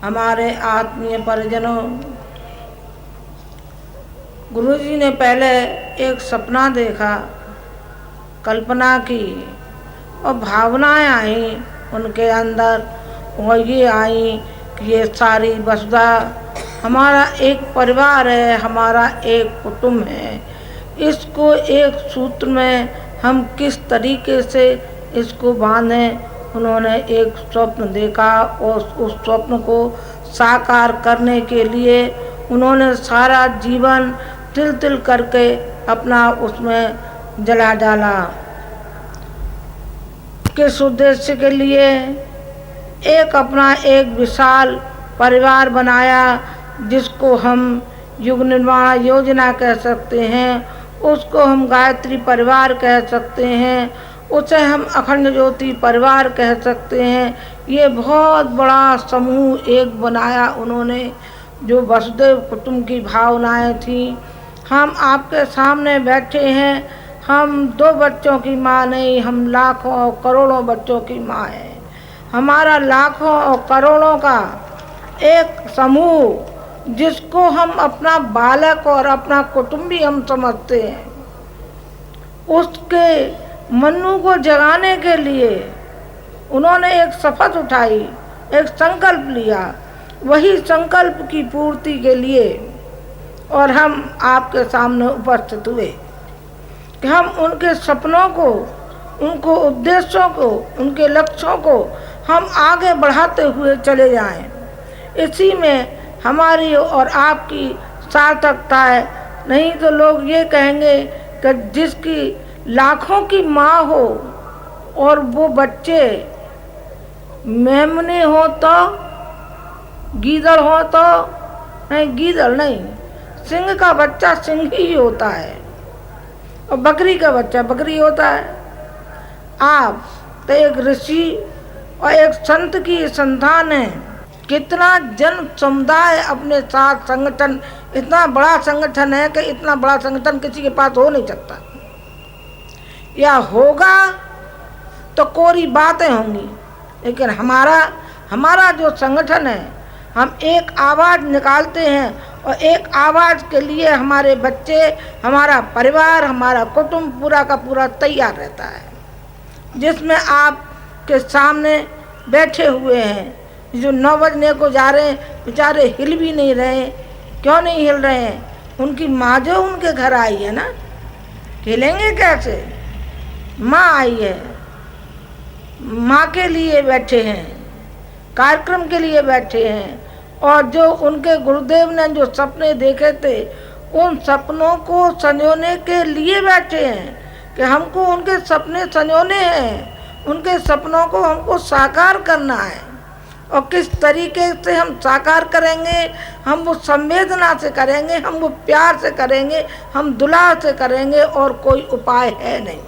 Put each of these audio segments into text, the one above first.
हमारे आत्मीय परिजनों, गुरुजी ने पहले एक सपना देखा, कल्पना की और भावनाएं आई उनके अंदर, और ये आई कि ये सारी वसुधा हमारा एक परिवार है, हमारा एक कुटुंब है। इसको एक सूत्र में हम किस तरीके से इसको बांधें। उन्होंने एक स्वप्न देखा और उस स्वप्न को साकार करने के लिए उन्होंने सारा जीवन तिल तिल करके अपना उसमें जला डाला। किस उद्देश्य के लिए? एक अपना एक विशाल परिवार बनाया, जिसको हम युग निर्माण योजना कह सकते हैं, उसको हम गायत्री परिवार कह सकते हैं, उसे हम अखंड ज्योति परिवार कह सकते हैं। ये बहुत बड़ा समूह एक बनाया उन्होंने, जो वसुदेव कुटुंब की भावनाएं थी। हम आपके सामने बैठे हैं, हम 2 बच्चों की माँ नहीं, हम लाखों और करोड़ों बच्चों की माँ है। हमारा लाखों और करोड़ों का एक समूह, जिसको हम अपना बालक और अपना कुटुंबी हम समझते हैं, उसके मनु को जगाने के लिए उन्होंने एक शपथ उठाई, एक संकल्प लिया। वही संकल्प की पूर्ति के लिए और हम आपके सामने उपस्थित हुए कि हम उनके सपनों को, उनको उद्देश्यों को, उनके लक्ष्यों को हम आगे बढ़ाते हुए चले जाएं। इसी में हमारी और आपकी सार्थकता है। नहीं तो लोग ये कहेंगे कि जिसकी लाखों की माँ हो और वो बच्चे मेमने हो तो, गीदड़ हो तो, नहीं गीदड़ नहीं, सिंह का बच्चा सिंह ही होता है और बकरी का बच्चा बकरी होता है। आप तो एक ऋषि और एक संत की संतान है। कितना जन समुदाय अपने साथ संगठन, इतना बड़ा संगठन है कि इतना बड़ा संगठन किसी के पास हो नहीं सकता, या होगा तो कोरी बातें होंगी। लेकिन हमारा जो संगठन है, हम एक आवाज़ निकालते हैं और एक आवाज़ के लिए हमारे बच्चे, हमारा परिवार, हमारा कुटुंब पूरा का पूरा तैयार रहता है। जिसमें आपके सामने बैठे हुए हैं, जो 9 बजने को जा रहे हैं, बेचारे हिल भी नहीं रहे। क्यों नहीं हिल रहे हैं? उनकी माँ जो उनके घर आई है ना, हिलेंगे कैसे? माँ आई है, माँ के लिए बैठे हैं, कार्यक्रम के लिए बैठे हैं। और जो उनके गुरुदेव ने जो सपने देखे थे, उन सपनों को संजोने के लिए बैठे हैं कि हमको उनके सपने संजोने हैं, उनके सपनों को हमको साकार करना है। और किस तरीके से हम साकार करेंगे? हम वो संवेदना से करेंगे, हम वो प्यार से करेंगे, हम दुलार से करेंगे, और कोई उपाय है नहीं।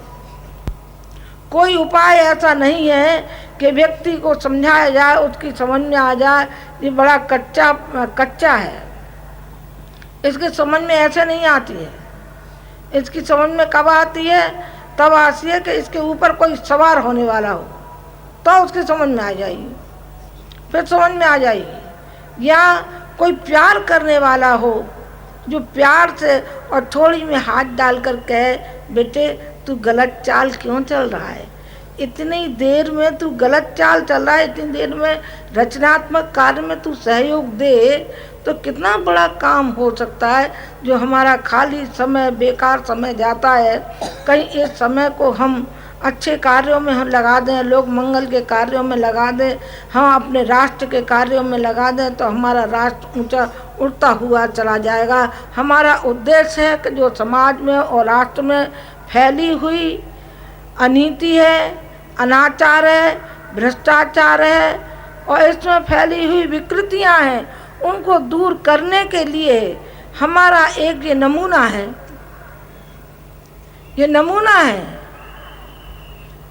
कोई उपाय ऐसा नहीं है कि व्यक्ति को समझाया जाए, उसकी समझ में आ जाए। ये बड़ा कच्चा है, इसकी समझ में ऐसे नहीं आती है। इसकी समझ में कब आती है? तब आती है कि इसके ऊपर कोई सवार होने वाला हो, तो उसकी समझ में आ जाएगी, फिर समझ में आ जाएगी। या कोई प्यार करने वाला हो, जो प्यार से और थोड़ी में हाथ डाल कर कहे, बेटे तू गलत चाल क्यों चल रहा है? इतनी देर में तू गलत चाल चल रहा है, इतनी देर में रचनात्मक कार्य में तू सहयोग दे, तो कितना बड़ा काम हो सकता है। जो हमारा खाली समय, बेकार समय जाता है, कहीं इस समय को हम अच्छे कार्यों में हम लगा दें, लोक मंगल के कार्यों में लगा दें, हम अपने राष्ट्र के कार्यों में लगा दें, तो हमारा राष्ट्र ऊंचा उड़ता हुआ चला जाएगा। हमारा उद्देश्य है कि जो समाज में और राष्ट्र में फैली हुई अनीति है, अनाचार है, भ्रष्टाचार है, और इसमें फैली हुई विकृतियां हैं, उनको दूर करने के लिए हमारा एक ये नमूना है। ये नमूना है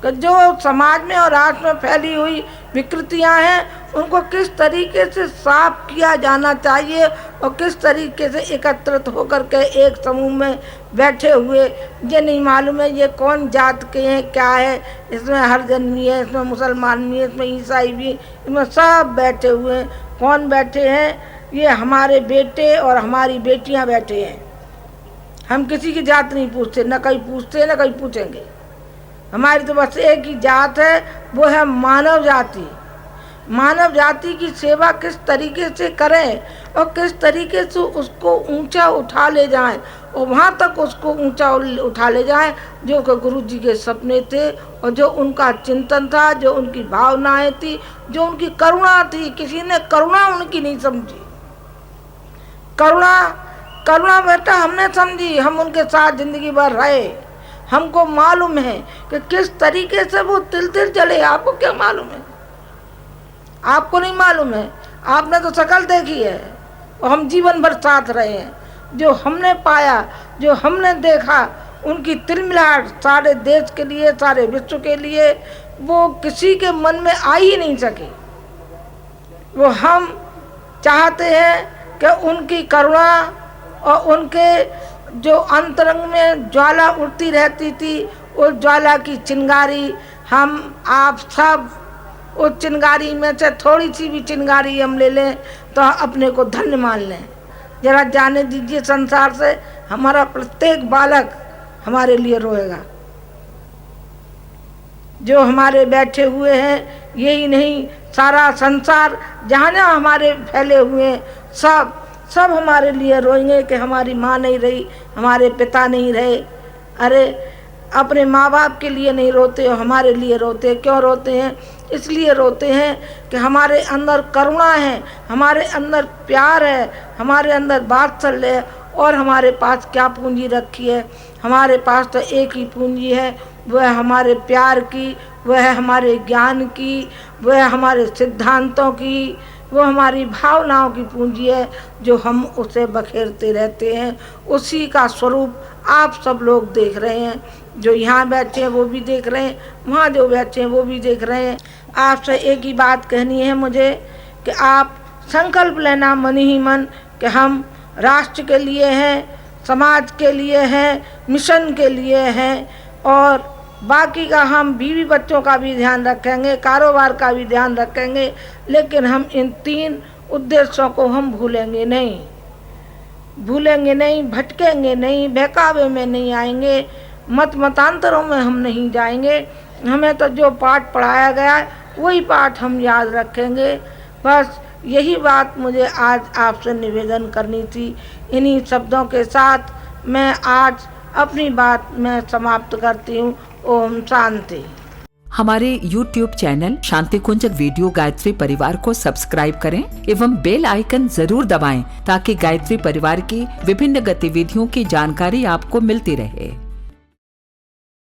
कि जो समाज में और राष्ट्र में फैली हुई विकृतियां हैं, उनको किस तरीके से साफ किया जाना चाहिए और किस तरीके से एकत्रित होकर के एक समूह में बैठे हुए। ये नहीं मालूम है ये कौन जात के हैं, क्या है, इसमें हरिजन भी है, इसमें मुसलमान भी है, इसमें ईसाई भी, इसमें सब बैठे हुए हैं। कौन बैठे हैं, ये हमारे बेटे और हमारी बेटियां बैठे हैं। हम किसी की जात नहीं पूछते, न कहीं पूछते न कहीं पूछेंगे। हमारी तो बस एक ही जात है, वो है मानव जाति। मानव जाति की सेवा किस तरीके से करें और किस तरीके से उसको ऊंचा उठा ले जाएं और वहाँ तक उसको ऊंचा उठा ले जाएं जो कि गुरु जी के सपने थे और जो उनका चिंतन था, जो उनकी भावनाएं थी, जो उनकी करुणा थी। किसी ने करुणा उनकी नहीं समझी। करुणा बेटा हमने समझी, हम उनके साथ जिंदगी भर रहे। हमको मालूम है कि किस तरीके से वो तिल तिल चले। आपको क्या मालूम है? आपको नहीं मालूम है, आपने तो शकल देखी है और हम जीवन भर साथ रहे हैं। जो हमने पाया, जो हमने देखा, उनकी तिलमिलाहट सारे देश के लिए, सारे विश्व के लिए, वो किसी के मन में आ ही नहीं सके। वो हम चाहते हैं कि उनकी करुणा और उनके जो अंतरंग में ज्वाला उठती रहती थी, उस ज्वाला की चिंगारी हम आप सब उस चिंगारी में से थोड़ी सी भी चिंगारी हम ले लें तो अपने को धन्य मान लें। जरा जाने दीजिए संसार से, हमारा प्रत्येक बालक हमारे लिए रोएगा। जो हमारे बैठे हुए हैं, यही नहीं सारा संसार जहाँ जहाँ हमारे फैले हुए हैं, सब हमारे लिए रोएंगे कि हमारी माँ नहीं रही, हमारे पिता नहीं रहे। अरे अपने माँ बाप के लिए नहीं रोते हो, हमारे लिए रोते। क्यों रोते हैं? इसलिए रोते हैं कि हमारे अंदर करुणा है, हमारे अंदर प्यार है, हमारे अंदर वात्सल्य है। और हमारे पास क्या पूंजी रखी है? हमारे पास तो एक ही पूंजी है, वह है हमारे प्यार की, वह है हमारे ज्ञान की, वह है हमारे सिद्धांतों की, वो हमारी भावनाओं की पूंजी है जो हम उसे बखेरते रहते हैं। उसी का स्वरूप आप सब लोग देख रहे हैं। जो यहाँ बैठे हैं वो भी देख रहे हैं, वहाँ जो बैठे हैं वो भी देख रहे हैं। आपसे एक ही बात कहनी है मुझे कि आप संकल्प लेना मन ही मन कि हम राष्ट्र के लिए हैं, समाज के लिए हैं, मिशन के लिए हैं और बाकी का हम बीवी बच्चों का भी ध्यान रखेंगे, कारोबार का भी ध्यान रखेंगे, लेकिन हम इन 3 उद्देश्यों को हम भूलेंगे नहीं, भटकेंगे नहीं, बहकावे में नहीं आएंगे, मतांतरों में हम नहीं जाएंगे। हमें तो जो पाठ पढ़ाया गया है वही पाठ हम याद रखेंगे। बस यही बात मुझे आज आपसे निवेदन करनी थी। इन्हीं शब्दों के साथ मैं आज अपनी बात में समाप्त करती हूँ। ओम शांति। हमारे YouTube चैनल शांति कुंज वीडियो गायत्री परिवार को सब्सक्राइब करें एवं बेल आइकन जरूर दबाएं ताकि गायत्री परिवार की विभिन्न गतिविधियों की जानकारी आपको मिलती रहे।